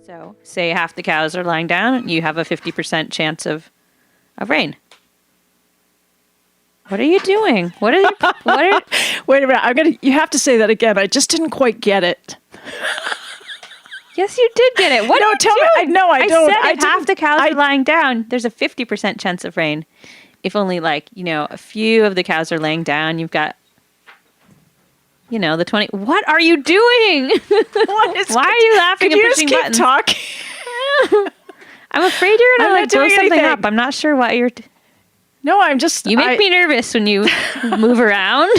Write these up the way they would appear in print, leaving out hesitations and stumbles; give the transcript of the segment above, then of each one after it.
So, say half the cows are lying down, you have a 50% chance of rain. What are you doing? What are you? Wait a minute. You have to say that again. I just didn't quite get it. Yes, you did get it. What? No, tell me. I don't. Said if half the cows are lying down, there's a 50% chance of rain. If only a few of the cows are laying down, you've got, the 20. What are you doing? Why are you laughing and pushing buttons? Could you just keep talking? I'm afraid you're going to blow something up. I'm not sure what you're... No, I'm just... You make me nervous when you move around.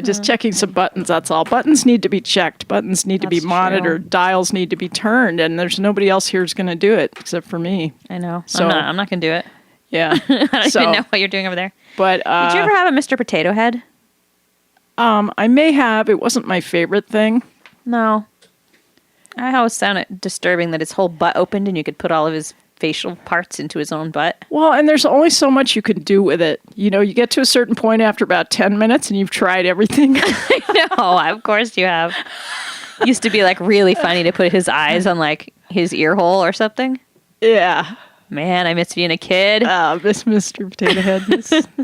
Just checking some buttons, that's all. Buttons need to be checked. Buttons need to be monitored. True. Dials need to be turned. And there's nobody else here who's going to do it except for me. I know. So, I'm not going to do it. Yeah. I don't even know what you're doing over there. But did you ever have a Mr. Potato Head? I may have. It wasn't my favorite thing. No. I always found it disturbing that his whole butt opened and you could put all of his facial parts into his own butt. Well, and there's only so much you can do with it. You get to a certain point after about 10 minutes and you've tried everything. I know, of course you have. Used to be really funny to put his eyes on his ear hole or something. Yeah. Man, I miss being a kid. Oh, miss Mr. Potato Head.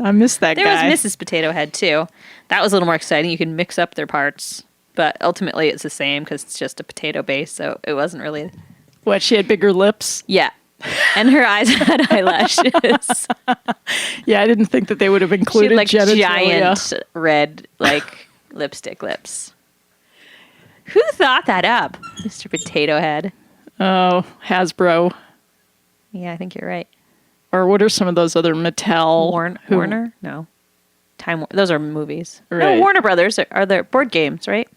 I miss that guy. There was Mrs. Potato Head too. That was a little more exciting. You could mix up their parts. But ultimately it's the same because it's just a potato base, so it wasn't really... What, she had bigger lips? Yeah. And her eyes had eyelashes. Yeah, I didn't think that they would have included she had giant red lipstick lips. Who thought that up? Mr. Potato Head. Oh, Hasbro. Yeah, I think you're right. Or what are some of those other Mattel? Warner? No. Time. Those are movies. Right. No, Warner Brothers are the board games, right?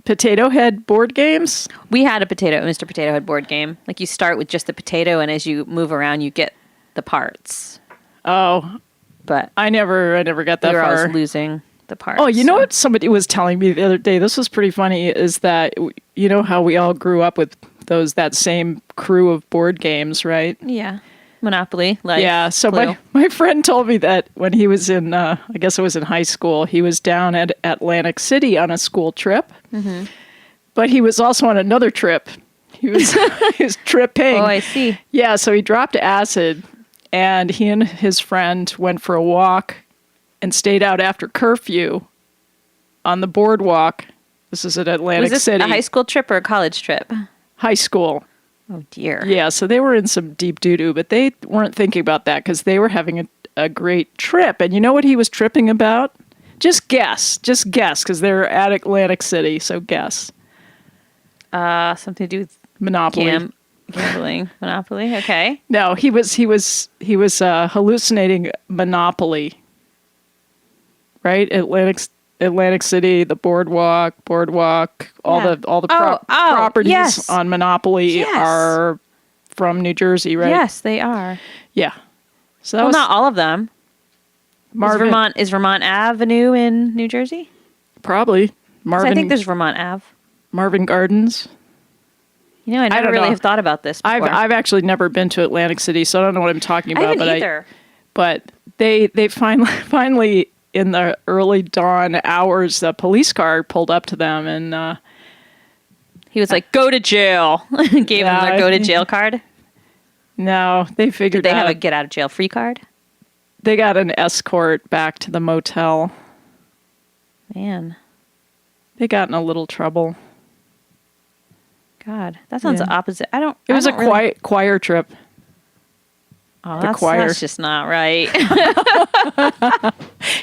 Potato Head board games? We had a Mr. Potato Head board game. You start with just the potato, and as you move around, you get the parts. Oh, but I never got that far. I was losing the parts. Oh, you know what somebody was telling me the other day? This was pretty funny. Is that how we all grew up with that same crew of board games, right? Yeah. Monopoly, yeah. So Clue. my friend told me that when he was in, I guess it was in high school, he was down at Atlantic City on a school trip. Mm-hmm. But he was also on another trip. He was tripping. Oh, I see. Yeah. So he dropped acid, and he and his friend went for a walk, and stayed out after curfew on the boardwalk. This is at Atlantic City. Was this a high school trip or a college trip? High school. Oh, dear. Yeah, so they were in some deep doo-doo, but they weren't thinking about that because they were having a great trip. And you know what he was tripping about? Just guess, because they're at Atlantic City, so guess. Something to do with Monopoly. Gambling. Monopoly. Okay. No, he was hallucinating Monopoly. Right? Atlantic City, the boardwalk, all Yeah. the properties yes. on Monopoly Yes. are from New Jersey, right? Yes, they are. Yeah. So that Well, was not all of them. Marvin. Is Vermont Avenue in New Jersey? Probably 'Cause Marvin. I think there's Vermont Ave. Marvin Gardens. You know, I never don't really know. have thought about this before. I've actually never been to Atlantic City, so I don't know what I'm talking about. I haven't either. But they finally in the early dawn hours, the police car pulled up to them, and He was like, "Go to jail." Gave him their go to jail card. no, they figured Did they out have a get out of jail free card? they got an escort back to the motel. Man, They got in a little trouble. God, that sounds Yeah. the opposite. It was a choir trip. Oh, the choir. That's just not right.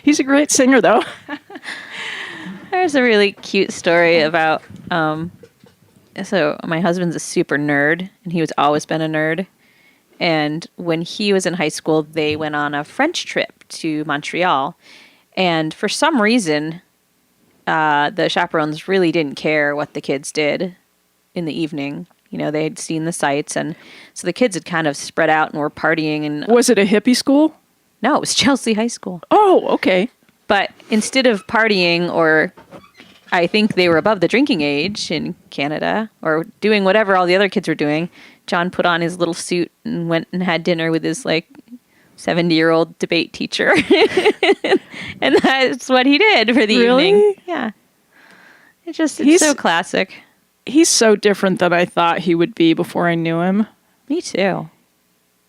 He's a great singer, though. There's a really cute story about. So my husband's a super nerd, and he was always been a nerd. And when he was in high school, they went on a French trip to Montreal, and for some reason, the chaperones really didn't care what the kids did in the evening. You know, they had seen the sights, and so the kids had kind of spread out and were partying. And Was it a hippie school? no, it was Chelsea High School. Oh, okay. But instead of partying, or I think they were above the drinking age in Canada, or doing whatever all the other kids were doing, John put on his little suit and went and had dinner with his 70-year-old debate teacher. And that's what he did for the Really? evening. Yeah. It's He's- so classic. He's so different than I thought he would be before I knew him. Me too.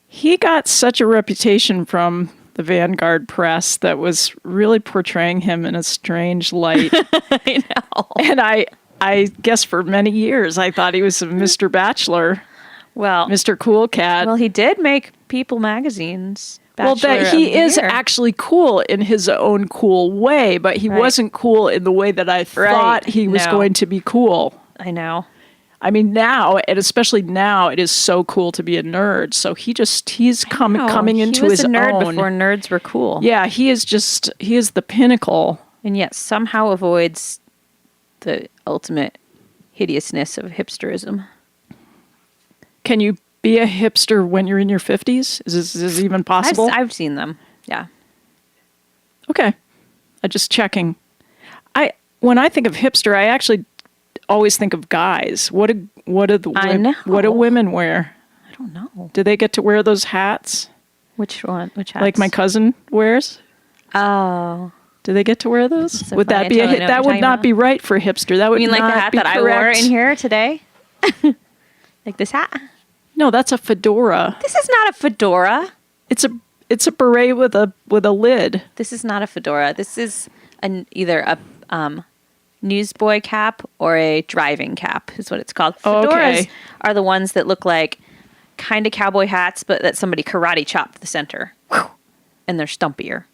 He got such a reputation from the Vanguard press that was really portraying him in a strange light. I know. And I guess for many years I thought he was a Mr. Bachelor, Well, Mr. Cool Cat. well, he did make People magazines. Well, Bachelor that he of the is Year. actually cool in his own cool way, but he Right. wasn't cool in the way that I thought he was No. going to be cool. I know. I mean, now, and especially now, it is so cool to be a nerd. So he's coming into he was his a nerd own. before nerds were cool. Yeah, he is the pinnacle. And yet somehow avoids the ultimate hideousness of hipsterism. Can you be a hipster when you're in your 50s? Is this even possible? I've seen them. Yeah. Okay. I'm just checking. When I think of hipster, I actually always think of guys. What do women wear? I don't know. Do they get to wear those hats Which one? Which hats? like my cousin wears? Oh. Do they get to wear those? So Would funny, that be I totally know what that you're would talking not about. be right for hipster? That would You mean like not the hat be that I wore correct. in here today? Like this hat? No, that's a fedora. This is not a fedora. It's a beret with a lid. This is not a fedora. This is either a newsboy cap or a driving cap is what it's called. Oh, Fedoras okay. are the ones that look like kind of cowboy hats, but that somebody karate chopped the center. And they're stumpier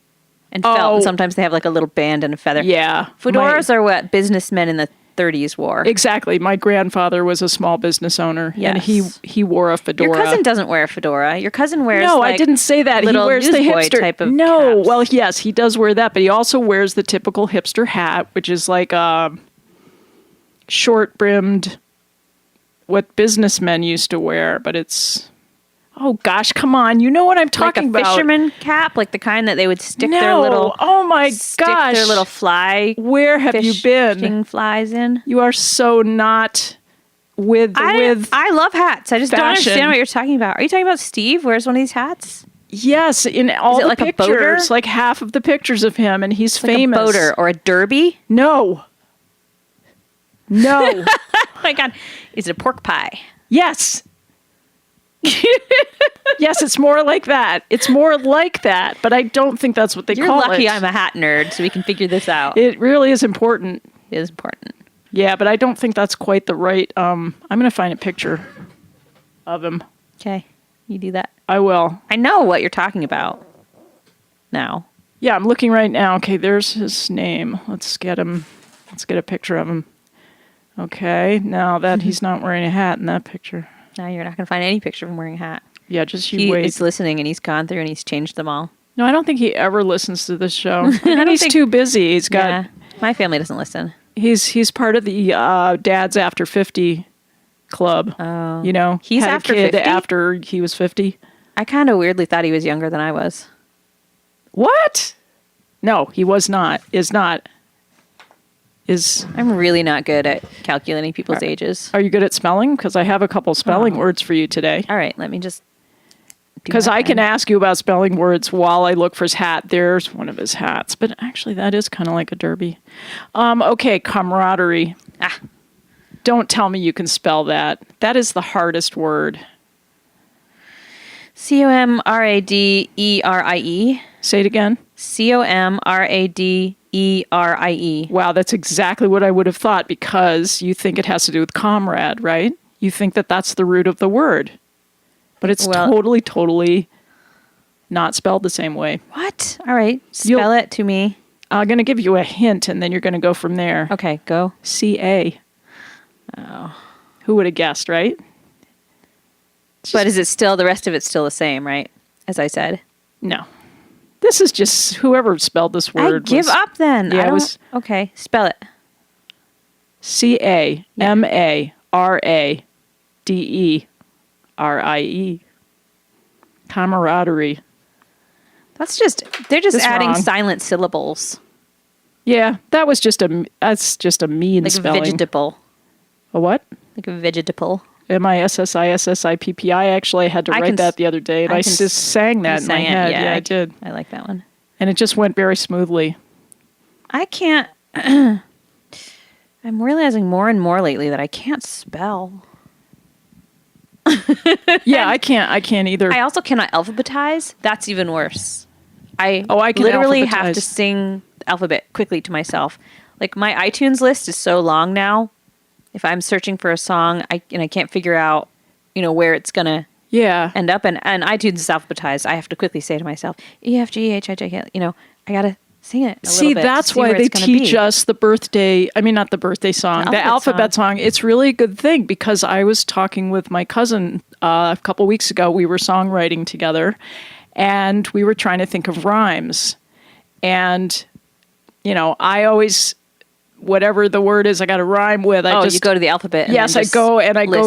and felt. Oh. And sometimes they have like a little band and a feather. Yeah. Fedoras are what businessmen in the 30s wore. Exactly. My grandfather was a small business owner, and Yes. he wore a fedora. Your cousin doesn't wear a fedora. Your cousin wears No, I like, didn't say that. He little wears the newsboy hipster type of No, caps. well, yes, he does wear that, but he also wears the typical hipster hat, which is like short brimmed, what businessmen used to wear, but it's. Oh gosh, come on! You know what I'm talking like a about? fisherman cap, like the kind that they would stick No, their little oh my stick gosh! their little fly Where have you been? fishing flies in. You are so not with I love hats. I just don't fashion. understand what you're talking about. Are you talking about Steve? Wears one of these hats? Yes, in all it the like a boater? pictures, like half of the pictures of him, and he's Like famous. a boater or a derby? No. No. Oh my god! Is it a pork pie? Yes. Yes, it's more like that. It's more like that, but I don't think that's what they You're call lucky it. I'm a hat nerd, so we can figure this out. It really is important. It is important. Yeah, but I don't think that's quite the right. I'm going to find a picture of him. Okay, you do that. I will. I know what you're talking about now. Yeah, I'm looking right now. Okay, there's his name. Let's get him. Let's get a picture of him. Okay, now that he's not wearing a hat in that picture. Now you're not going to find any picture of him wearing a hat. Yeah, just He wait. is listening, and he's gone through and he's changed them all. No, I don't think he ever listens to this show. He's too busy. He's got. Yeah, my family doesn't listen. He's part of the Dads After 50 club. Oh, you know, he's had after a kid 50? after he was 50. I kind of weirdly thought he was younger than I was. What? No, he was not. Is not. Is. I'm really not good at calculating people's ages. Are you good at spelling? Because I have a couple spelling words for you today. All right, let me just. Because I can ask you about spelling words while I look for his hat. There's one of his hats. But actually, that is kind of like a derby. Okay, camaraderie. Ah. Don't tell me you can spell that. That is the hardest word. Comraderie. Say it again. Comraderie. Wow, that's exactly what I would have thought, because you think it has to do with comrade, right? You think that that's the root of the word. But it's totally not spelled the same way. What? All right. Spell it to me. I'm going to give you a hint, and then you're going to go from there. Okay, go. C-A. Oh. Who would have guessed, right? But is it still, the rest of it's still the same, right? As I said. No. This is just whoever spelled this word. I give up then. Yeah, it was. Okay, spell it. C-A-M-A-R-A-D-E-R-I-E. Camaraderie. That's just, they're just That's adding wrong. silent syllables. Yeah, that's just a mean Like spelling. vegetable. A what? Like a vegetable. M-I-S-S-I-S-S-I-P-P-I. Actually, I had to write that the other day, and I just sang that in my head. Yeah, I did. I like that one. And it just went very smoothly. I can't. I'm realizing more and more lately that I can't spell. Yeah, I can't either. I also cannot alphabetize. That's even worse. I can literally have alphabetize. to sing the alphabet quickly to myself. Like my iTunes list is so long now. If I'm searching for a song, I can't figure out, where it's gonna end up, and iTunes is alphabetized. I have to quickly say to myself, E F G H I J K. I gotta sing it. See, that's why they teach us the birthday. I mean, not the birthday song, the alphabet song. It's really a good thing, because I was talking with my cousin a couple weeks ago. We were songwriting together, and we were trying to think of rhymes. And I always, whatever the word is I got to rhyme with. You go to the alphabet. And yes, I go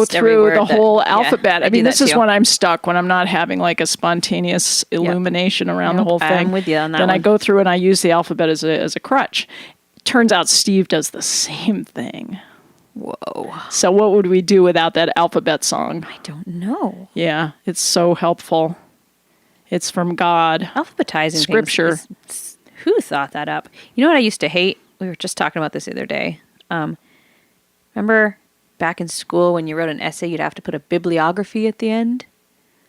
through the whole alphabet. I mean, this is when I'm stuck, when I'm not having like a spontaneous illumination around the whole thing. I'm with you on that Then one. I go through and I use the alphabet as a crutch. Turns out Steve does the same thing. Whoa. So what would we do without that alphabet song? I don't know. Yeah, it's so helpful. It's from God. Alphabetizing Scripture. Who thought that up? You know what I used to hate? We were just talking about this the other day. Remember back in school when you wrote an essay, you'd have to put a bibliography at the end?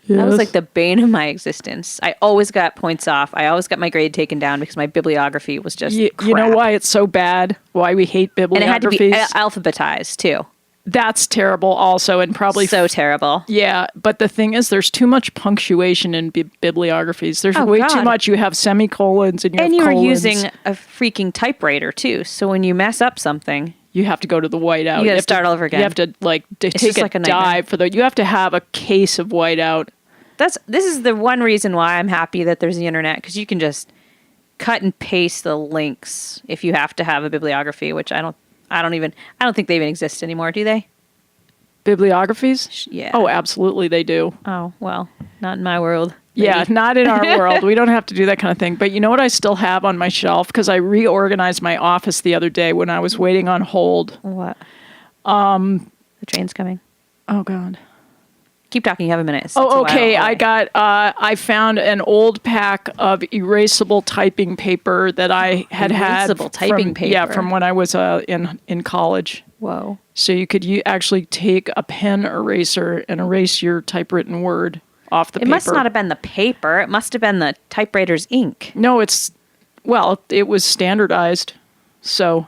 That was like the bane of my existence. I always got points off. I always got my grade taken down because my bibliography was just crap. You know why it's so bad? Why we hate bibliographies? And it had to be alphabetized too. That's terrible also, and probably so terrible. Yeah, but the thing is, there's too much punctuation in bibliographies. There's way too much. You have semicolons and you were colons. using a freaking typewriter too. So when you mess up something, you have to go to the whiteout. You got to start all over again. You have to take a dive for the. You have to have a case of whiteout. This is the one reason why I'm happy that there's the internet, because you can just cut and paste the links if you have to have a bibliography, which I don't think they even exist anymore, do they? Bibliographies? Yeah. Oh, absolutely they do. Oh, well, not in my world. Maybe. Yeah, not in our world. We don't have to do that kind of thing. But you know what I still have on my shelf? Because I reorganized my office the other day when I was waiting on hold. What? The train's coming. Oh, God. Keep talking. You have a minute. Oh, okay. I found an old pack of erasable typing paper that I had erasable typing paper? Yeah, from when I was in college. Whoa. So you could actually take a pen eraser and erase your typewritten word off the paper. It must not have been the paper. It must have been the typewriter's ink. No, it was standardized. So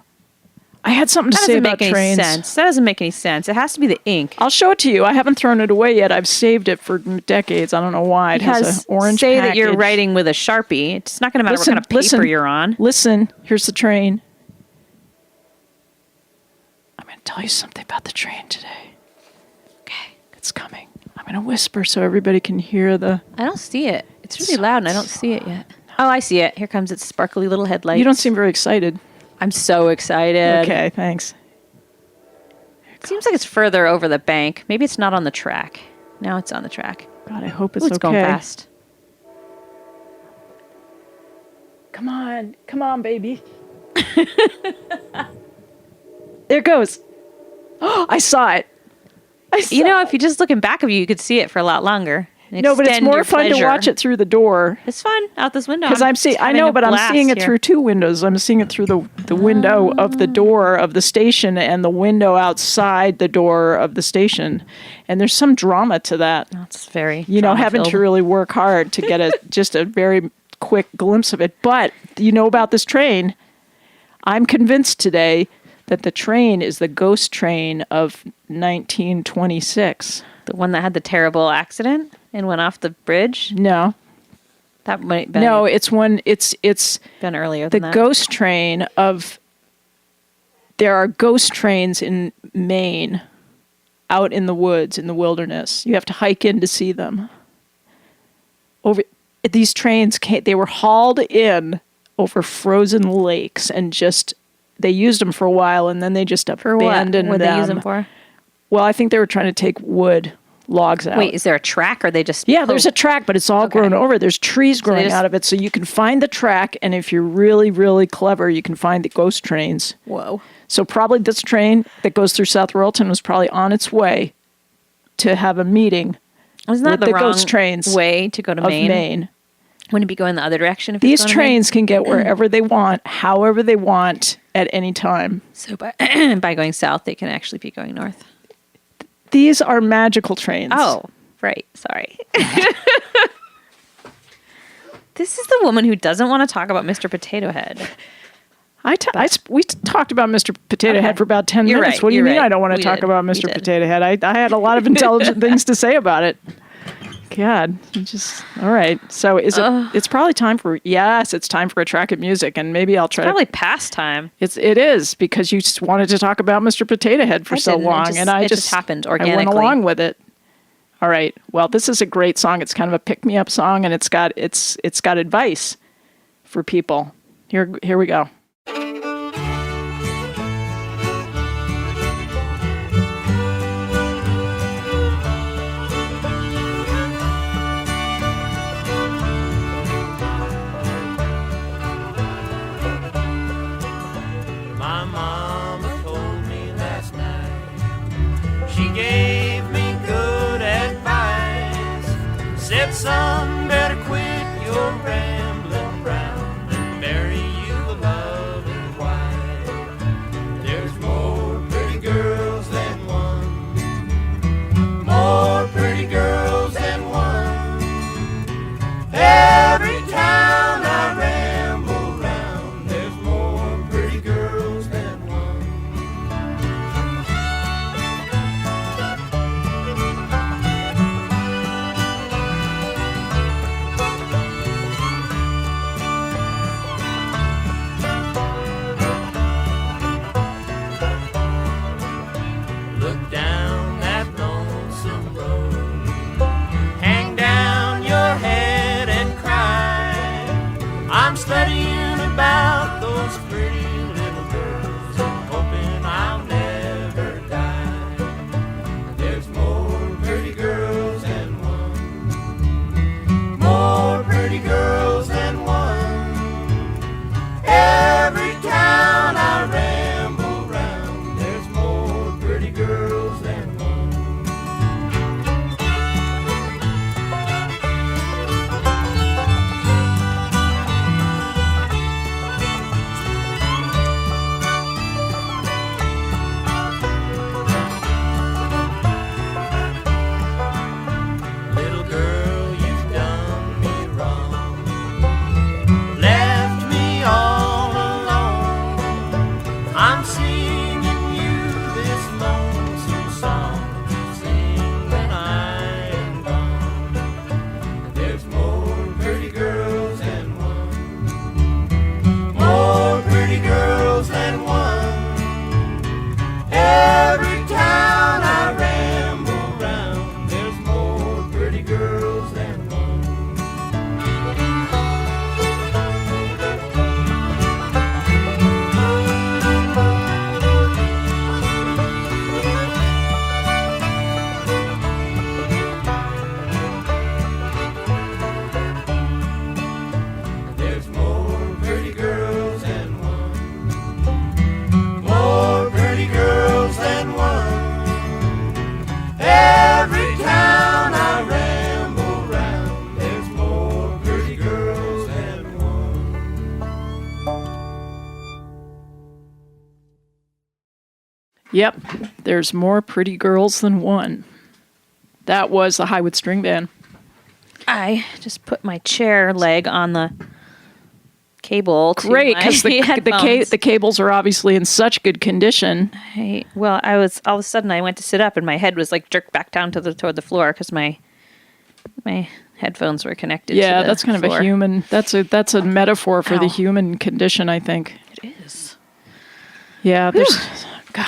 I had something to say about trains. That doesn't make any sense. It has to be the ink. I'll show it to you. I haven't thrown it away yet. I've saved it for decades. I don't know why. It has an orange say package. that you're writing with a Sharpie. It's not going to matter what kind of paper you're on. Listen, here's the train. I'm going to tell you something about the train today. Okay. It's coming. I'm going to whisper so everybody can hear the... I don't see it. It's really loud and I don't see it yet. Oh, I see it. Here comes its sparkly little headlight. You don't seem very excited. I'm so excited. Okay, thanks. It seems like it's further over the bank. Maybe it's not on the track. Now it's on the track. God, I hope it's Ooh, it's okay. going fast. Come on, baby. There it goes. Oh, I saw it. You know, if you just look in back of you, you could see it for a lot longer. No, but it's more fun to watch it through the door. It's fun out this window. Because I'm seeing it through two windows. I'm seeing it through the window of the door of the station and the window outside the door of the station. And there's some drama to that. That's very having to really work hard to get just a very quick glimpse of it. But about this train, I'm convinced today that the train is the ghost train of 1926. The one that had the terrible accident and went off the bridge? No. That might be. No, it's been earlier than that. The ghost train of... There are ghost trains in Maine, out in the woods, in the wilderness. You have to hike in to see them. These trains they were hauled in over frozen lakes and they used them for a while and then they just abandoned them. What would they use them for? Well, I think they were trying to take logs out. Wait, is there a track or they just... Yeah, there's a track, but it's all grown over. There's trees growing out of it, so you can find the track, and if you're really, really clever, you can find the ghost trains. Whoa. So probably this train that goes through South Royalton was probably on its way to have a meeting Wasn't that with the the wrong ghost trains way to go to Maine? Wouldn't it be going the other direction? If These trains can get wherever they want, however they want, at any time. So by by going south, they can actually be going north. These are magical trains. Oh, right. Sorry. This is the woman who doesn't want to talk about Mr. Potato Head. We talked about Mr. Potato Head for about 10 minutes. Right, What do you mean right. I don't want to talk about Mr. Potato Head? I had a lot of intelligent things to say about it. God, all right. So it's probably time for, it's time for a track of music, and maybe I'll try probably past time. It is, because you just wanted to talk about Mr. Potato Head for so long, and I just happened organically. I went along with it. All right. Well, this is a great song. It's kind of a pick-me-up song, and it's got advice for people. Here we go. My mama told me last night, she gave me good advice, said son, better quit your rambling round and marry you a love. Yep. There's more pretty girls than one. That was the Highwood Stringband. I just put my chair leg on the cable. Great, because the cables are obviously in such good condition. I was all of a sudden I went to sit up and my head was like jerked back down toward the floor because my headphones were connected. Yeah, to that's kind floor. of a human. That's a metaphor for the human condition, I think. It is. Yeah, there's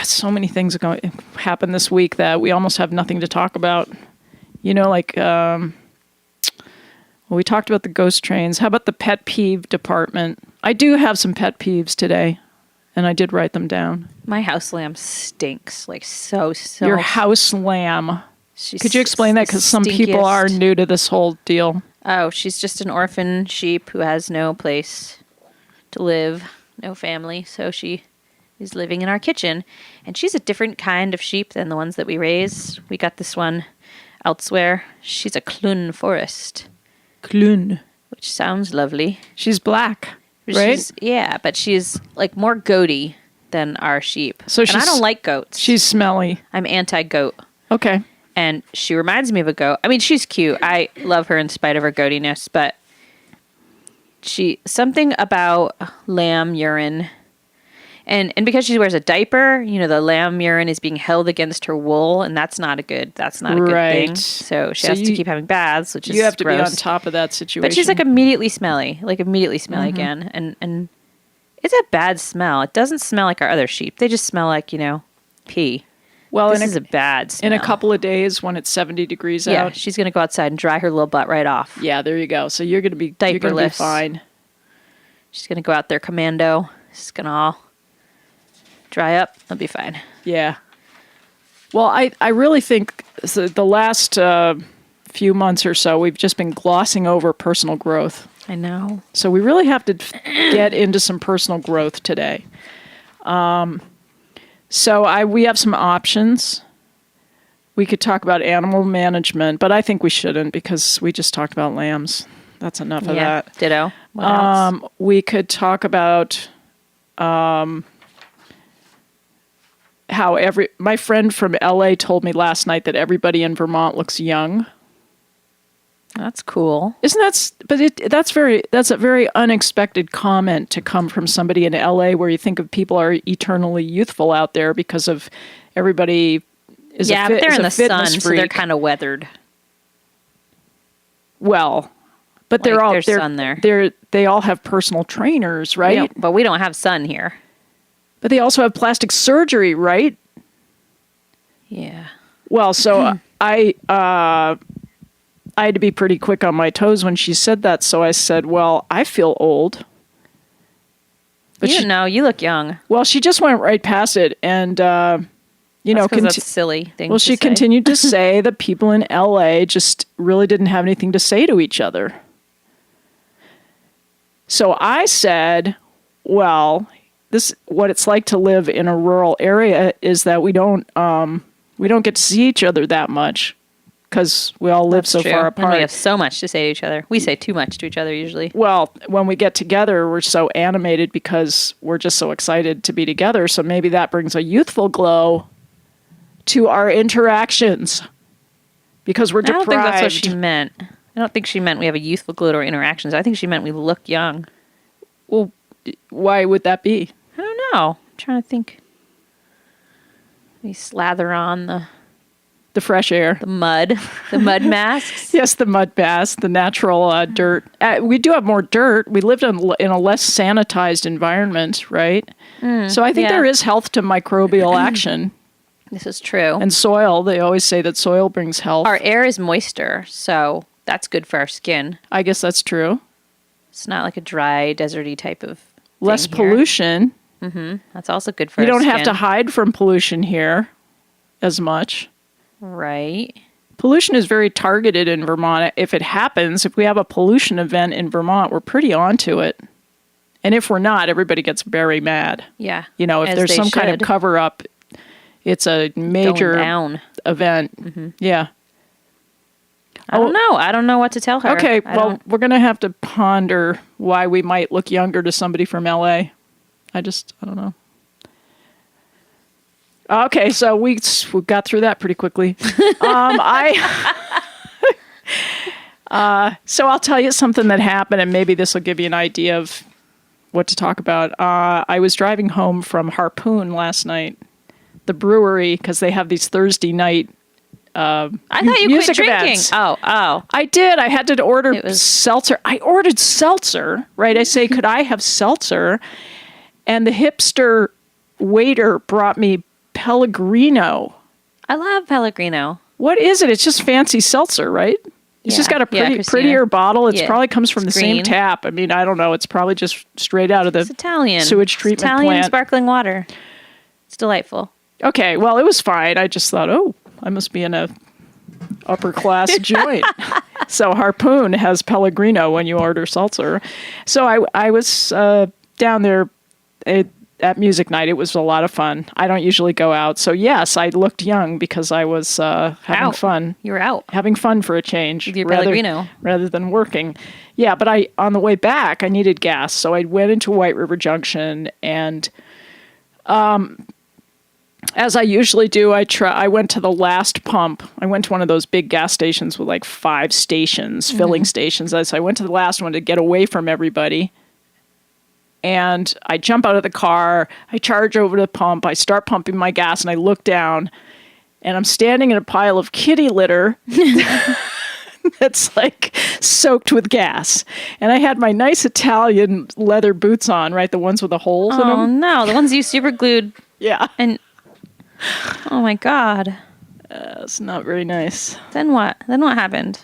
so many things happen this week that we almost have nothing to talk about. You know, like we talked about the ghost trains. How about the pet peeve department? I do have some pet peeves today, and I did write them down. My house lamb stinks like so. Your house lamb. She's Could you explain that? Because some people are new to this whole deal. Oh, she's just an orphan sheep who has no place to live, no family. So she is living in our kitchen. And she's a different kind of sheep than the ones that we raise. We got this one elsewhere. She's a Clun Forest. Clun. Which sounds lovely. She's black, right? But she's like more goaty than our sheep. So and I don't like goats. She's smelly. I'm anti-goat. Okay. And she reminds me of a goat. I mean, she's cute. I love her in spite of her goatiness, but something about lamb urine. And because she wears a diaper, you know, the lamb urine is being held against her wool, and that's not a good thing. So she has to keep having baths, which is you have to gross. be on top of that situation. But she's like immediately smelly again. And it's a bad smell. It doesn't smell like our other sheep. They just smell like, you know, pee. Well, this is a bad smell. In a couple of days when it's 70 degrees out. Yeah, she's going to go outside and dry her little butt right off. Yeah, there you go. So you're going to be diaperless. You're going to be fine. She's going to go out there commando. She's going to all dry up. It'll be fine. Yeah. Well, I really think the last few months or so, we've just been glossing over personal growth. I know. So we really have to get into some personal growth today. So we have some options. We could talk about animal management, but I think we shouldn't because we just talked about lambs. That's enough of that. Ditto. What else? We could talk about how my friend from LA told me last night that everybody in Vermont looks young. That's cool. That's a very unexpected comment to come from somebody in LA where you think of people are eternally youthful out there because of everybody is but they're in the sun, so they're kind of weathered. Well, but they're all sun there. They all have personal trainers, right? But we don't have sun here. But they also have plastic surgery, right? Yeah. Well, so I had to be pretty quick on my toes when she said that, so I said, well, I feel old. But you look young. Well, she just went right past it, and, that's a silly thing Well, she continued to say that people in L.A. just really didn't have anything to say to each other. So I said, well, what it's like to live in a rural area is that we don't get to see each other that much. Because we all live so far apart. And we have so much to say to each other. We say too much to each other usually. Well, when we get together, we're so animated because we're just so excited to be together. So maybe that brings a youthful glow to our interactions. Because we're deprived. I don't think that's what she meant. I don't think she meant we have a youthful glow to our interactions. I think she meant we look young. Well, why would that be? I don't know. I'm trying to think. We slather on the fresh air. The mud masks. Yes, the mud masks, the natural dirt. We do have more dirt. We lived in a less sanitized environment, right? So I think there is health to microbial action. This is true. And soil. They always say that soil brings health. Our air is moister, so that's good for our skin. I guess that's true. It's not like a dry, deserty type of less pollution. Mm-hmm. That's also good for our skin. You don't have to hide from pollution here as much. Right. Pollution is very targeted in Vermont. If it happens, if we have a pollution event in Vermont, we're pretty onto it. And if we're not, everybody gets very mad. Yeah. If there's some kind of cover up, it's a major event. Mm-hmm. Yeah. I don't know. I don't know what to tell her. Okay. Well, we're going to have to ponder why we might look younger to somebody from LA. I don't know. Okay, so we got through that pretty quickly. So I'll tell you something that happened, and maybe this will give you an idea of what to talk about. I was driving home from Harpoon last night, the brewery, because they have these Thursday night I thought you quit music drinking. events. Oh. I did. I had to order It was- seltzer. I ordered seltzer, right? I say, could I have seltzer? And the hipster waiter brought me Pellegrino. I love Pellegrino. What is it? It's just fancy seltzer, right? It's just Yeah. got a Yeah, Christina. prettier bottle. It Yeah. probably comes from It's the same green. tap. I mean, I don't know. It's probably just straight out of the It's Italian. sewage It's treatment Italian plant. sparkling water. It's delightful. Okay, well, it was fine. I just thought, oh, I must be in a upper class joint. So Harpoon has Pellegrino when you order seltzer. So I was down there at music night. It was a lot of fun. I don't usually go out. So yes, I looked young because I was having Out. fun. You were out. Having fun for a change. With your Pellegrino. Rather than working. Yeah, but on the way back, I needed gas. So I went into White River Junction and as I usually do, I went to the last pump. I went to one of those big gas stations with like 5 stations, filling stations. So I went to the last one to get away from everybody. And I jump out of the car, I charge over to the pump, I start pumping my gas, and I look down, and I'm standing in a pile of kitty litter that's like soaked with gas. And I had my nice Italian leather boots on, right? The ones with the holes in Oh them. no, the ones you super glued Yeah. and oh my god. That's not very nice. Then what? Then what happened?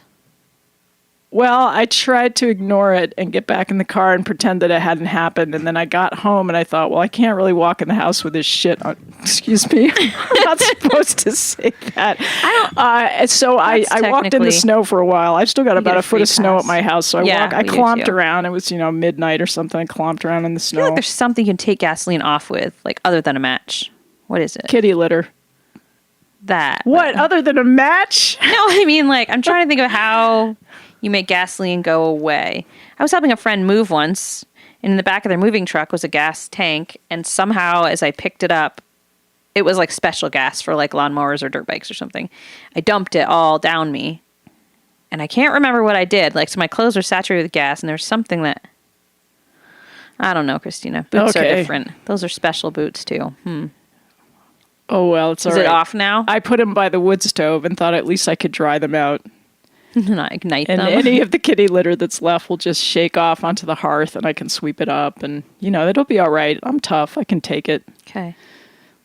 Well, I tried to ignore it and get back in the car and pretend that it hadn't happened. And then I got home and I thought, well, I can't really walk in the house with this shit on. Excuse me. I'm not supposed to say that. So I walked in the technically- snow for a while. I've still got get about a a foot free of snow pass. at my house. So Yeah, I we do clomped too. around. It was, midnight or something. I clomped around in the I feel snow. like there's something you can take gasoline off with, like other than a match. What is it? Kitty litter. That. What? Other than a match? No, I mean, like, I'm trying to think of how you make gasoline go away. I was helping a friend move once, and in the back of their moving truck was a gas tank, and somehow, as I picked it up, it was like special gas for like lawnmowers or dirt bikes or something. I dumped it all down me, and I can't remember what I did. Like, so my clothes were saturated with gas, and there's something that I don't know, Christina. Boots are Okay. different. Those are special boots too. Oh, well, it's all Is right. it off now? I put them by the wood stove and thought at least I could dry them out. Not ignite And them. any of the kitty litter that's left will just shake off onto the hearth and I can sweep it up and, it'll be all right. I'm tough. I can take it. Okay.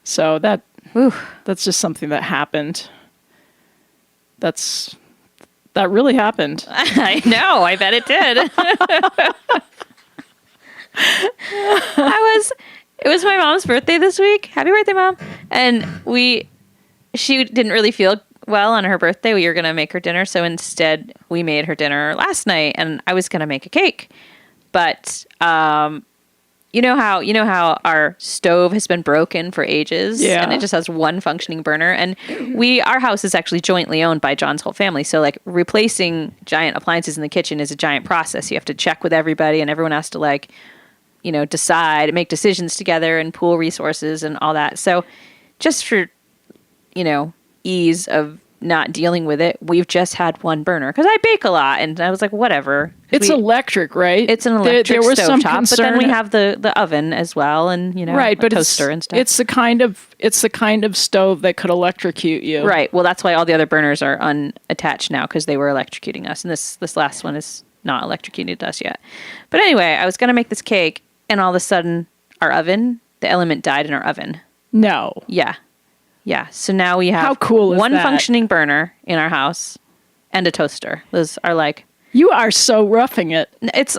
So that's Ooh. just something that happened. That really happened. I know. I bet it did. It was my mom's birthday this week. Happy birthday, Mom. And she didn't really feel well on her birthday. We were going to make her dinner. So instead we made her dinner last night and I was going to make a cake. But, you know how our stove has been broken for ages, Yeah. and it just has one functioning burner. And our house is actually jointly owned by John's whole family. So like replacing giant appliances in the kitchen is a giant process. You have to check with everybody, and everyone has to decide, make decisions together, and pool resources and all that. So just for ease of not dealing with it, we've just had one burner because I bake a lot, and I was like, whatever. It's electric, right? It's an electric there was some stovetop, but then concern- we have the oven as well, and right, a but toaster and stuff. It's the kind of stove that could electrocute you. Right. Well, that's why all the other burners are unattached now because they were electrocuting us, and this last one is not electrocuted us yet. But anyway, I was going to make this cake, and all of a sudden, the element died in our oven. No. Yeah. Yeah. So now we have How cool is one that? functioning burner in our house and a toaster. Those are like, You are so roughing it.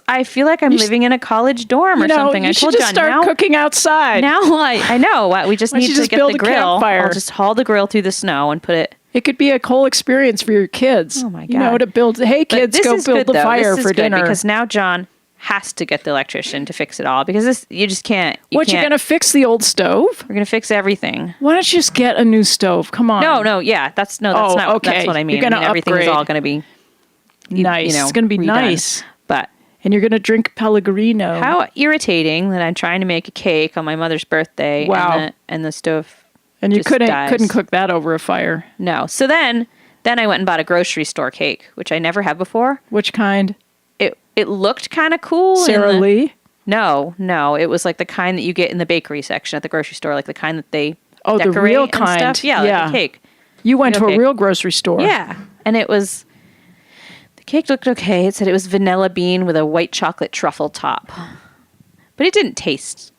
I feel like I'm living in a college dorm or something. You I should told just John start now. cooking outside. Now I know. We just Why don't need you to just get build the a grill. campfire? I'll just haul the grill through the snow and put it. It could be a whole experience for your kids. Oh my You know, God. to build. Hey, But kids, this go is build good, the though. fire This is for good dinner. because now John has to get the electrician to fix it all because you just can't. What, you're going to fix the old stove? We're gonna fix everything. Why don't you just get a new stove? Come on. No, yeah, that's not. okay. That's what I mean. You're gonna everything's upgrade. all gonna be Nice. It's going to be redone. nice. But And you're going to drink Pellegrino. how irritating that I'm trying to make a cake on my mother's birthday. Wow. And the stove. And you just couldn't dies. cook that over a fire. No. So then I went and bought a grocery store cake, which I never had before. Which kind? It looked kind of cool. Sara Lee? No. It was like the kind that you get in the bakery section at the grocery store, like the kind that they decorate the real and kind. stuff. Yeah, like a cake. You went to a cake. real grocery store. Yeah. And the cake looked okay. It said it was vanilla bean with a white chocolate truffle top. But it didn't taste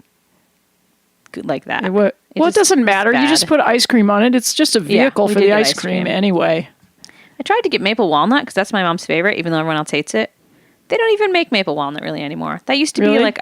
good like that. It doesn't matter. You just put ice cream on it. It's just a vehicle we for did the get ice cream anyway. I tried to get maple walnut because that's my mom's favorite, even though everyone else hates it. They don't even make maple walnut really anymore. That used to be like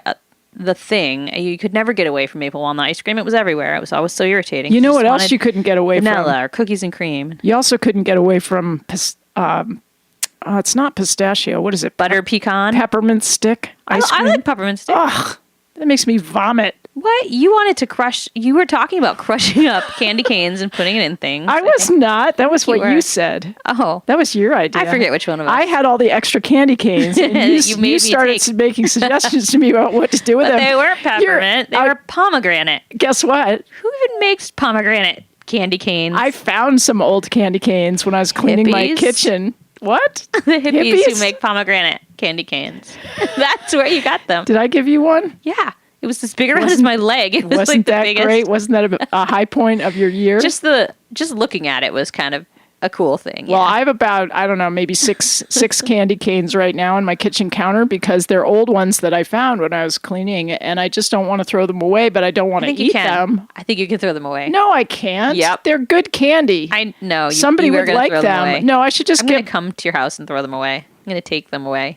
the thing. You could never get away from maple walnut ice cream. It was everywhere. It was always so irritating. You know what else you couldn't get away from? Vanilla or cookies and cream. You also couldn't get away from, it's not pistachio. What is it? Butter pecan. Peppermint stick ice cream. I like peppermint stick. Ugh, that makes me vomit. What? You wanted to crush... You were talking about crushing up candy canes and putting it in things. I was not. That was what you said. Oh. That was your idea. I forget which one of us. I had all the extra candy canes. And you started making suggestions to me about what to do with them. They weren't peppermint. They were pomegranate. Guess what? Who even makes pomegranate candy canes? I found some old candy canes when I was cleaning my kitchen. What? The hippies who make pomegranate candy canes. That's where you got them. Did I give you one? Yeah. It was this big around as my leg. It was wasn't like the that biggest. Great? Wasn't that a high point of your year? Just looking at it was kind of a cool thing. Well, I have about, I don't know, maybe six candy canes right now on my kitchen counter because they're old ones that I found when I was cleaning, and I just don't want to throw them away, but I don't want to eat them. I think you can throw them away. No, I can't. Yep. They're good candy. I know. Somebody would like them. No, I should just I'm going to come to your house and throw them away. I'm going to take them away.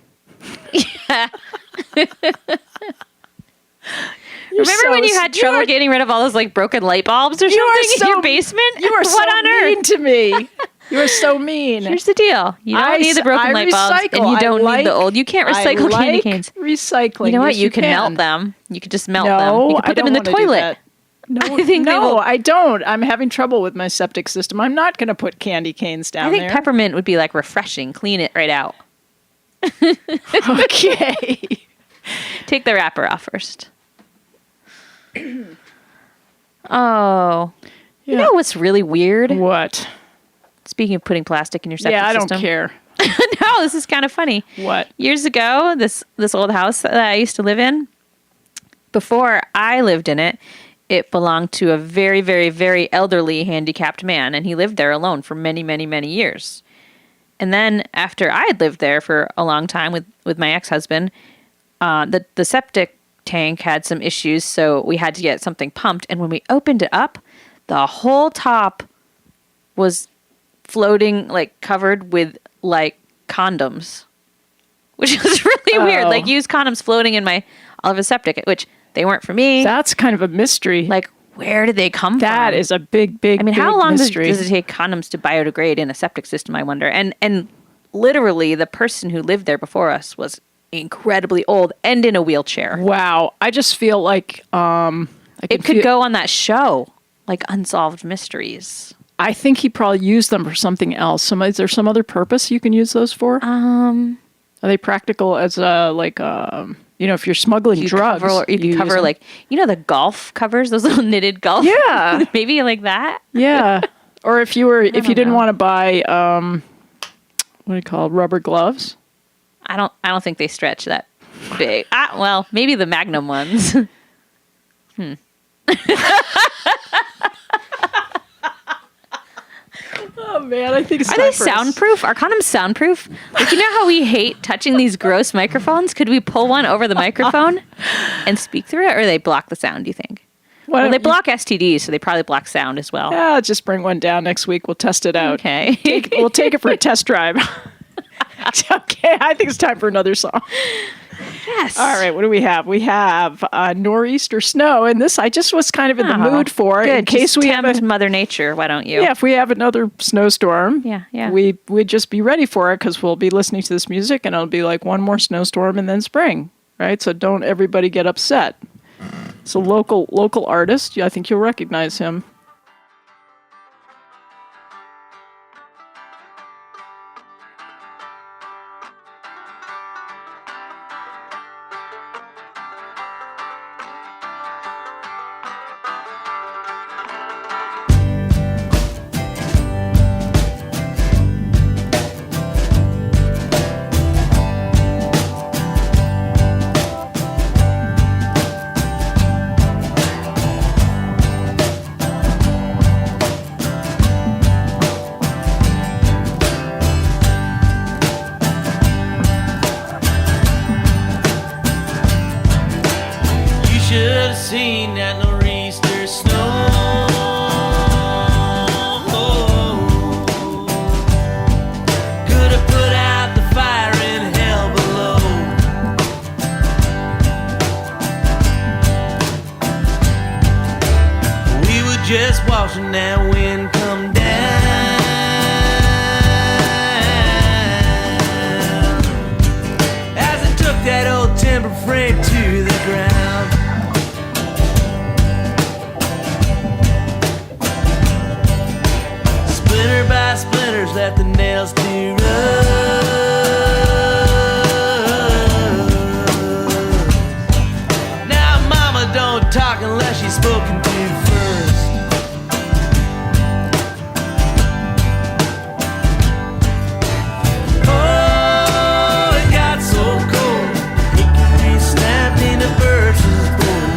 Remember when you had trouble getting rid of all those like broken light bulbs or something in your basement? You are so mean to me. You are so mean. Here's the deal. You don't need the broken light bulbs, and you don't need the old. You can't recycle candy canes. Recycling. You know what? You can melt them. You could just melt them. You can put them in the toilet. No, I don't. I'm having trouble with my septic system. I'm not going to put candy canes down there. I think peppermint would be like refreshing. Clean it right out. Okay. Take the wrapper off first. Oh. Yeah. You know what's really weird? What? Speaking of putting plastic in your septic system. Yeah, I don't care. No, this is kind of funny. What? Years ago, this old house that I used to live in, before I lived in it, it belonged to a very, very, very elderly handicapped man, and he lived there alone for many, many, many years. And then after I had lived there for a long time with my ex-husband, the septic tank had some issues, so we had to get something pumped. And when we opened it up, the whole top was floating, like covered with like condoms, which was really weird. Like used condoms floating in my Olive septic, which they weren't for me. That's kind of a mystery. Like, where did they come from? That is a big, big. I mean, big how long does mystery. it take condoms to biodegrade in a septic system? I wonder. And literally, the person who lived there before us was incredibly old and in a wheelchair. Wow, I just feel like it could go on that show, like Unsolved Mysteries. I think he probably used them for something else. Is there some other purpose you can use those for? Are they practical as if you're smuggling drugs? You could cover like, the golf covers, those little knitted golf. Yeah. Maybe like that. Yeah. Or if you didn't want to buy, what do you call it, rubber gloves? I don't think they stretch that big. Well, maybe the Magnum ones. Oh man, I think it's Are they soundproof? Are condoms soundproof? Like, you know how we hate touching these gross microphones? Could we pull one over the microphone and speak through it, or they block the sound, do you think? Well, they block STDs, so they probably block sound as well. Yeah, just bring one down next week. We'll test it out. Okay. We'll take it for a test drive. Okay, I think it's time for another song. Yes. All right, what do we have? We have Noreaster Snow, and this I just was kind of in the mood for. Good. In case just we tempt Mother Nature, why don't you? Yeah, if we have another snowstorm, yeah. we'd just be ready for it because we'll be listening to this music, and it'll be like one more snowstorm and then spring, right? So don't everybody get upset. It's a local artist. Yeah, I think you'll recognize him. should have seen that Noreaster snow. Could have put out the fire in hell below. We were just watching that wind come down. As it took that old timber frame to the ground. Splinter by splinters left the nails to rust. Now mama don't talk unless she's spoken to first. Oh, it got so cold, hickory snapped into birches bowl.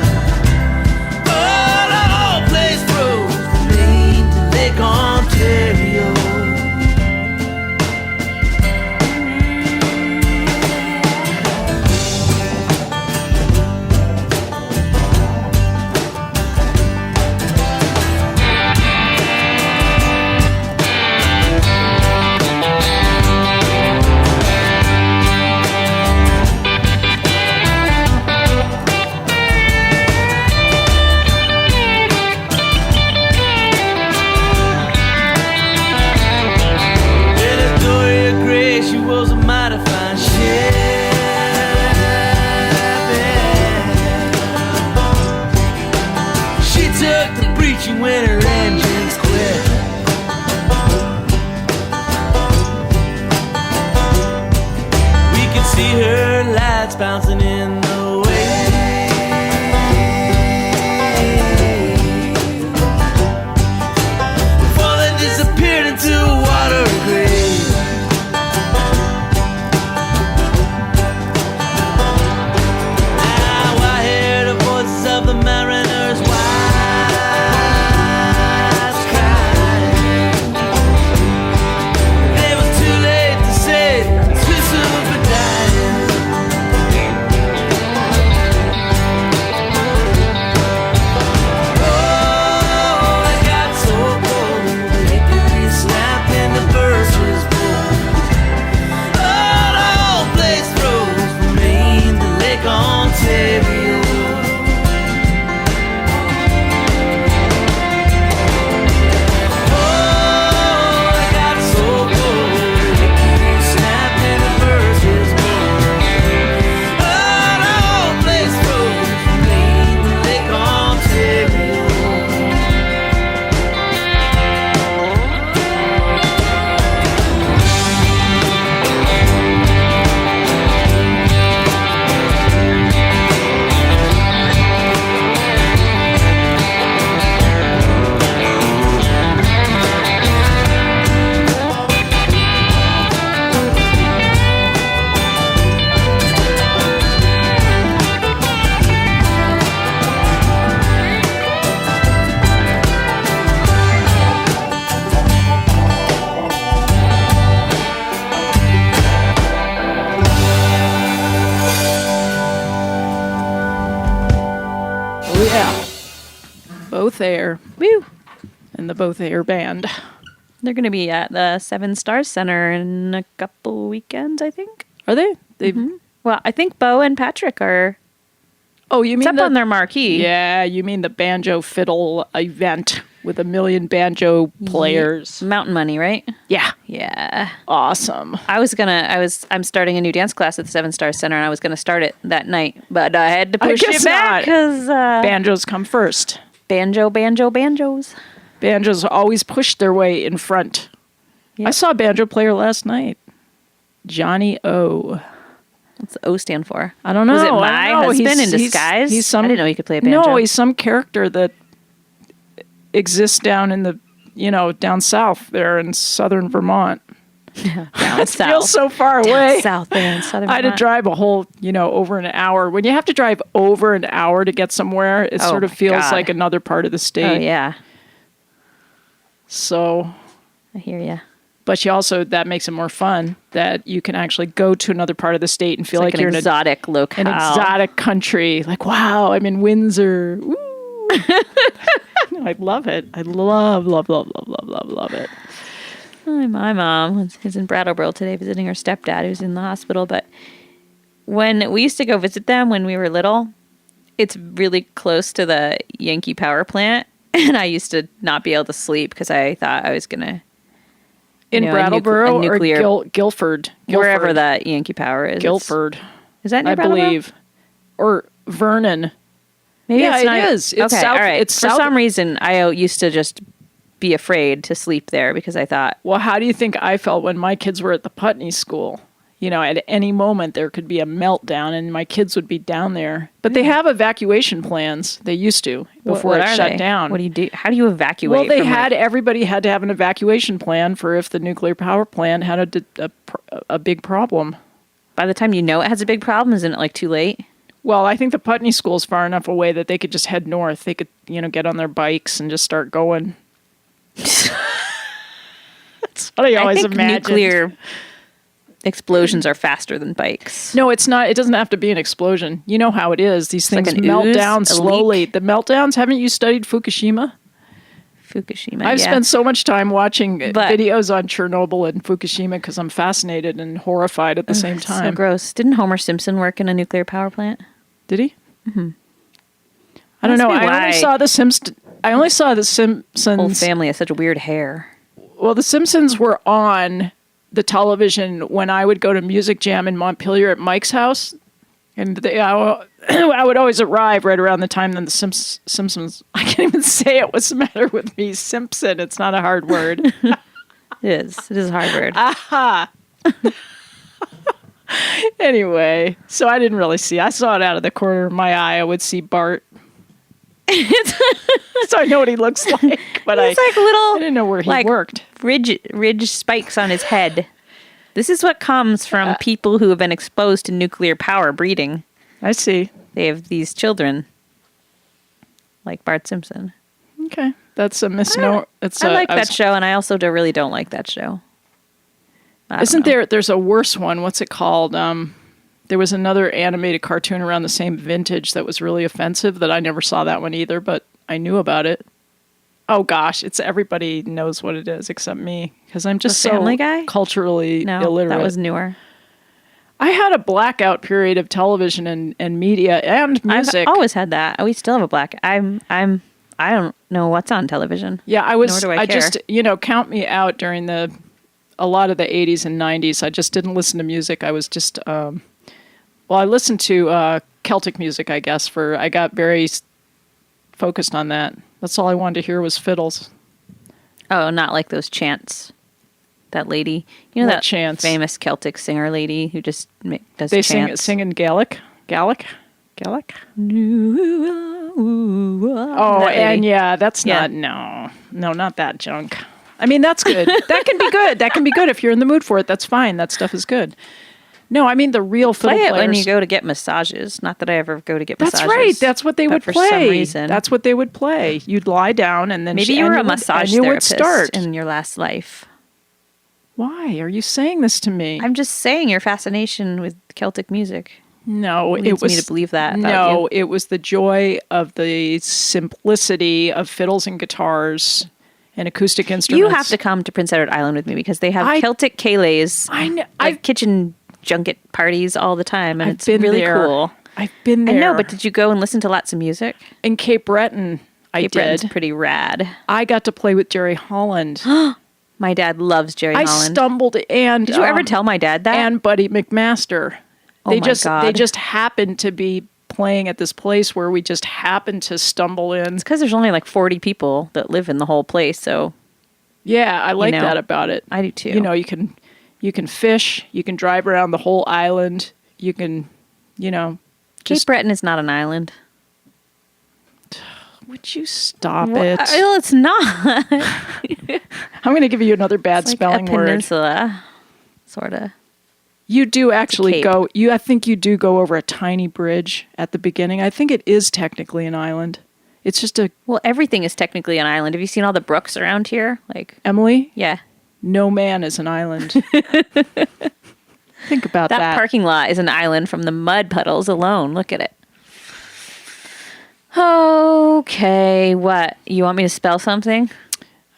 Oh, the whole place froze from Maine to Lake Ontario. She was a mighty fine ship. She took the breaching when her engines quit. We could see her lights bouncing in the wave. Before they disappeared into a water grave. Of the mariner's wise cry. It was too late to say, too soon for dying. Oh, I got so cold, the hickory snapped in the birches bowl. Oh, the whole place froze from Maine to Lake Ontario. Thayer. Woo! And the Thayer band. They're going to be at the Seven Stars Center in a couple weekends, I think. Are they? They. Well, I think Bo and Patrick are. Oh, you mean it's up on their marquee? Yeah, you mean the banjo fiddle event with 1 million banjo players. Mountain Money, right? Yeah. Yeah. Awesome. I'm starting a new dance class at the Seven Stars Center, and I was going to start it that night, but I had to push it back because banjos come first. Banjos. Banjos always push their way in front. Yep. I saw a banjo player last night. Johnny O. What's the O stand for? I don't know. Was it my husband in disguise? I didn't know he could play a banjo. No, he's some character that exists down in the, down south there in southern Vermont. Down south. Feels so far away. South there in southern Vermont. I had to drive a whole, over an hour. When you have to drive over an hour to get somewhere, it sort of feels like another part of the state. Oh, yeah. So. I hear you. But that makes it more fun that you can actually go to another part of the state and feel It's like an you're exotic locale. an exotic country. Like, wow, I'm in Windsor. Woo. No, I love it. I love it. My mom is in Brattleboro today visiting her stepdad who's in the hospital. But when we used to go visit them when we were little, it's really close to the Yankee power plant. And I used to not be able to sleep because I thought I was going to... In Brattleboro a nuclear, or Guilford? Wherever that Yankee power is. Guilford. Is that near I Brattleboro? believe. Or Vernon. Maybe Yeah, it's not. it is. It's okay, south. all right. It's For south. some reason, I used to just be afraid to sleep there because I thought... Well, how do you think I felt when my kids were at the Putney School? At any moment there could be a meltdown and my kids would be down there. But they have evacuation plans. They used to before What it are shut they? down. What do you do? How do you evacuate? Well, from everybody had to have an evacuation plan for if the nuclear power plant had a big problem. By the time you know it has a big problem, isn't it like too late? Well, I think the Putney School is far enough away that they could just head north. They could, get on their bikes and just start going. That's what I always think imagined. nuclear explosions are faster than bikes. No, it's not. It doesn't have to be an explosion. You know how it is. These things like an melt ooze, down a slowly. leak? The meltdowns, haven't you studied Fukushima? Fukushima. I've spent so much time watching But- videos on Chernobyl and Fukushima because I'm fascinated and horrified at the same So time. gross. Didn't Homer Simpson work in a nuclear power plant? Did he? Mm-hmm. I don't know. Must be I only why. saw the Simpsons. Whole family has such weird hair. Well, the Simpsons were on the television when I would go to Music Jam in Montpelier at Mike's house. And I would always arrive right around the time that the Simpsons... I can't even say it. What's the matter with me? Simpson. It's not a hard word. It is. It is a hard word. Aha! Anyway, so I didn't really see. I saw it out of the corner of my eye. I would see Bart. So I know what he looks like. But He's like little... I didn't know where he worked. Ridge spikes on his head. This is what comes from people who have been exposed to nuclear power breeding. I see. They have these children, like Bart Simpson. Okay. That's a misnomer. I like that show, and I also really don't like that show. There's a worse one. What's it called? There was another animated cartoon around the same vintage that was really offensive that I never saw that one either, but I knew about it. Oh gosh, everybody knows what it is except me because I'm just Family Guy? culturally No, illiterate. that was newer. I had a blackout period of television and media and music. I've always had that. We still have a black. I don't know what's on television. Yeah, Nor do I care. just count me out during a lot of the 80s and 90s. I just didn't listen to music. I was just I listened to Celtic music, I guess. I got very focused on that. That's all I wanted to hear was fiddles. Oh, not like those chants. That lady, what that chants? Famous Celtic singer lady who just does They chants. sing in Gaelic. Gaelic. Oh, That and lady. yeah, that's Yeah. not not that junk. I mean, that's good. That can be good. That can be good if you're in the mood for it. That's fine. That stuff is good. No, I mean the real fiddle Play it players. when you go to get massages. Not that I ever go to get That's massages. right. That's what they but would for play. some reason. That's what they would play. You'd lie down and then Maybe you were a and massage you would therapist start. in your last life. Why are you saying this to me? I'm just saying your fascination with Celtic music. No, it leads was me to believe that about No, you. it was the joy of the simplicity of fiddles and guitars and acoustic instruments. You have to come to Prince Edward Island with me because they have Celtic Calays, I know. like kitchen junket parties all the time, and I've it's been really there. cool. I've been there. I know, but did you go and listen to lots of music? in Cape Breton, I Cape Breton's did. pretty rad. I got to play with Jerry Holland. My dad loves Jerry I Holland. stumbled and Did you ever tell my dad that? and Buddy McMaster. Oh They my just God. they just happened to be playing at this place where we just happened to stumble in. It's because there's only like 40 people that live in the whole place, so Yeah, I like know, that about it. I do too. You can fish, you can drive around the whole island, you can, Cape just Breton is not an island. would you stop it? Well, it's not. I'm going to give you another bad It's like spelling a word. peninsula, sort of. You do actually cape. go. I think you do go over a tiny bridge at the beginning. I think it is technically an island. It's just Well, everything is technically an island. Have you seen all the brooks around here? Like, Emily. yeah. No man is an island. Think about That that. parking lot is an island from the mud puddles alone. Look at it. Okay, what? You want me to spell something?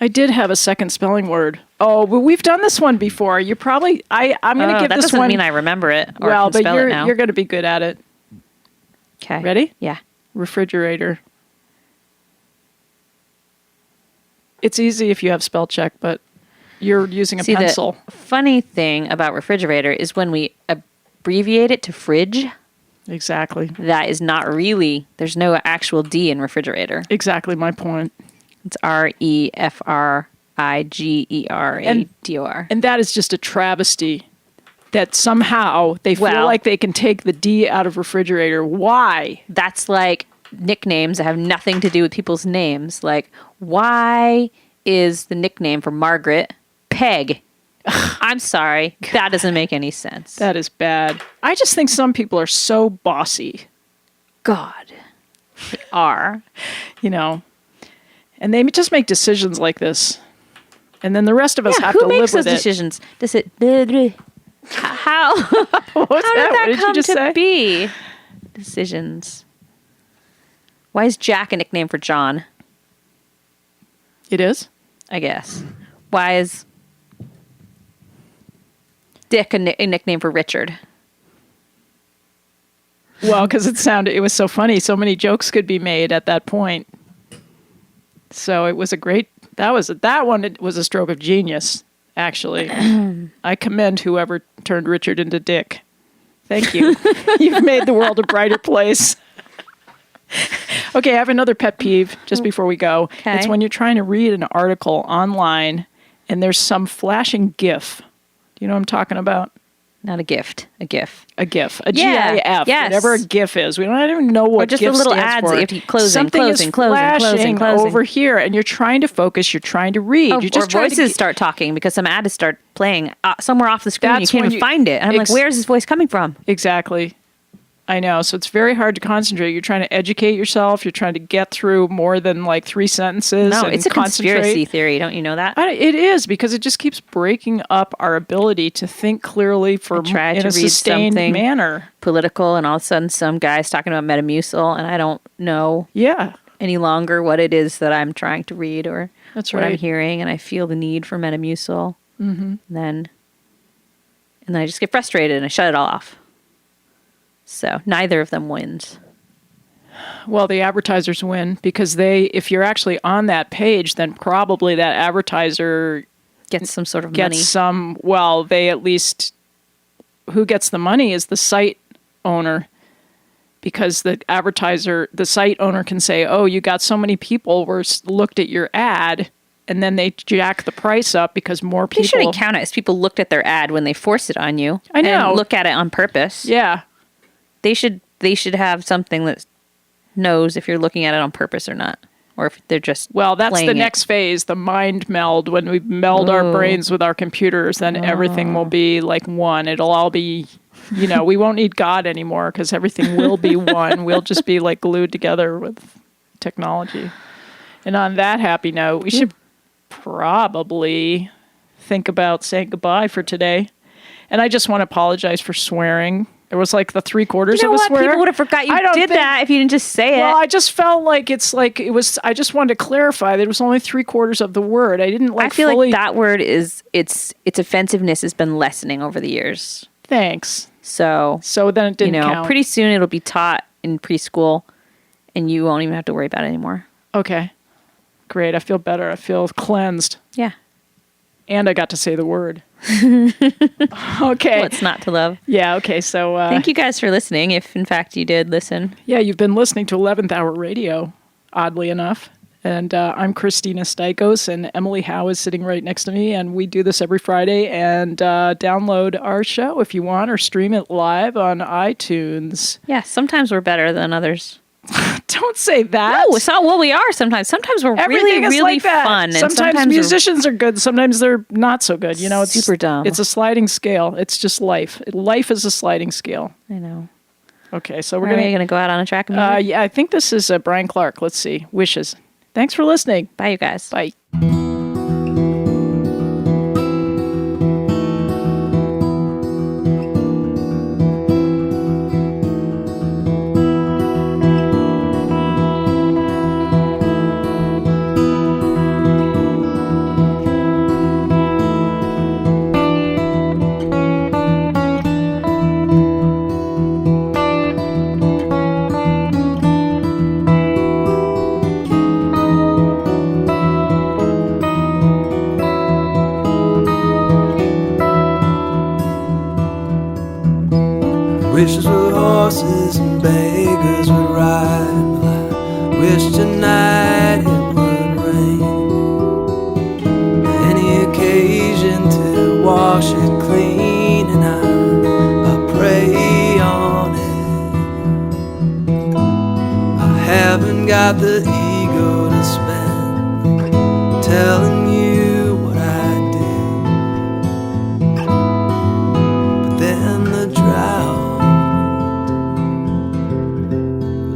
I did have a second spelling word. Oh, but we've done this one before. You probably. I'm going to give that this doesn't one. mean I remember it or well, can but spell it now. you're going to be good at it. Okay. Ready? Yeah. Refrigerator. It's easy if you have spell check, but you're using a pencil. The funny thing about refrigerator is when we abbreviate it to fridge, Exactly. that is not really, there's no actual D in refrigerator. Exactly my point. It's REFRIGERADOR. And that is just a travesty that somehow they feel Well- like they can take the D out of refrigerator. Why? That's like nicknames that have nothing to do with people's names. Like, why is the nickname for Margaret Peg? I'm sorry. That doesn't make any sense. That is bad. I just think some people are so bossy, God. They are. you know, and they just make decisions like this. And then the rest of us have who to makes live those with decisions? Does it... How? What was How that? did What that did come you just to say? be? Decisions. Why is Jack a nickname for John? It is? I guess. Why is Dick a nickname for Richard? Well, because it was so funny. So many jokes could be made at that point. So it was a great, that one it was a stroke of genius, actually. I commend whoever turned Richard into Dick. Thank you. You've made the world a brighter place. Okay, I have another pet peeve just before we go. Okay. It's when you're trying to read an article online and there's some flashing GIF. Do you know what I'm talking about? Not a gift. A GIF. A GIF. A Yeah, GIF. yes. Whatever a GIF is. We don't even know what Or just GIF the little stands ads for. that you have to keep closing, Something closing, is closing, flashing closing. over here, and you're trying to focus. You're trying to read. Oh, you're just or trying voices to start talking because some ad is start playing somewhere off the screen. And you That's can't when even find it. And I'm like, where's his voice coming from? Exactly. I know. So it's very hard to concentrate. You're trying to educate yourself. You're trying to get through more than like 3 sentences. No, and it's a concentrate. conspiracy theory. Don't you know that? It is, because it just keeps breaking up our ability to think clearly I tried in to a read sustained something manner. Political, and all of a sudden some guy's talking about Metamucil, and I don't know Yeah, any longer what it is that I'm trying to read or that's what I'm right. hearing, and I feel the need for Metamucil. Mm-hmm. And then I just get frustrated and I shut it all off. So neither of them wins. Well, the advertisers win because if you're actually on that page, then probably that advertiser Gets some sort of gets money. some, well, they at least, who gets the money is the site owner, because the site owner can say, oh, you got so many people looked at your ad, and then they jack the price up because more They people. shouldn't count it as people looked at their ad when they force it on you. I know. And look at it on purpose. Yeah. They should have something that knows if you're looking at it on purpose or not. Or if they're just Well, that's playing the it. next phase, the mind meld. When we meld our brains with our computers, then everything will be like one. It'll all be, we won't need God anymore because everything will be one. We'll just be like glued together with technology. And on that happy note, we should probably think about saying goodbye for today. And I just want to apologize for swearing. It was like the 3/4 You know of a what? swear. People would have forgot you I don't did think- that if you didn't just say it. Well, I just felt like it was. I just wanted to clarify that it was only 3/4 of the word. I didn't I feel fully. like that word its offensiveness has been lessening over the years. Thanks. So So then it didn't count. pretty soon it'll be taught in preschool, and you won't even have to worry about it anymore. Okay. Great. I feel better. I feel cleansed. Yeah. And I got to say the word. Okay. What's not to love? Yeah. Okay. So Thank you guys for listening. If in fact you did listen, yeah, you've been listening to 11th Hour Radio, oddly enough. And I'm Christina Stikos, and Emily Howe is sitting right next to me. And we do this every Friday. And download our show if you want, or stream it live on iTunes. yeah, sometimes we're better than others. Don't say that. No, it's not what we are sometimes. Sometimes we're Everything is really like that. fun. And Sometimes we're musicians are good. Sometimes they're not so good. It's super dumb. It's a sliding scale. It's just life. Life is a sliding scale. I know. Okay, so we're Are we going to go out on a track of music? Yeah, I think this is Brian Clark. Let's see. Wishes. Thanks for listening. Bye, you guys. Bye. wishes were horses and beggars would ride. Well, I wish tonight it would rain. Any occasion to wash it clean, and I pray on it. I haven't got the ego to spend telling you what I did. But then the drought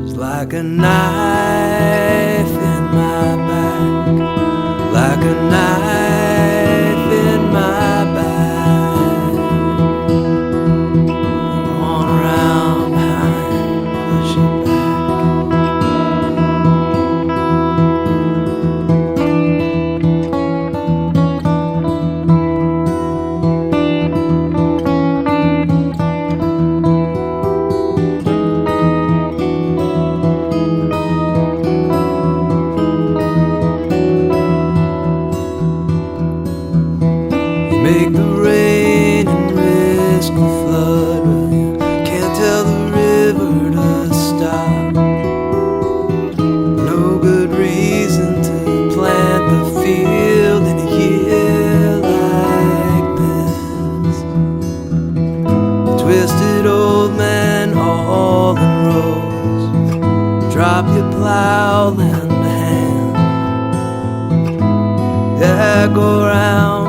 was like a knife in my back, like a knife in my back. On around behind, push it back. Make the rain and risk the flood, but you can't tell the river to stop. No good reason to plant the field in a year like this. Twisted old man all in rows, drop your plow, lend a hand. Yeah, go round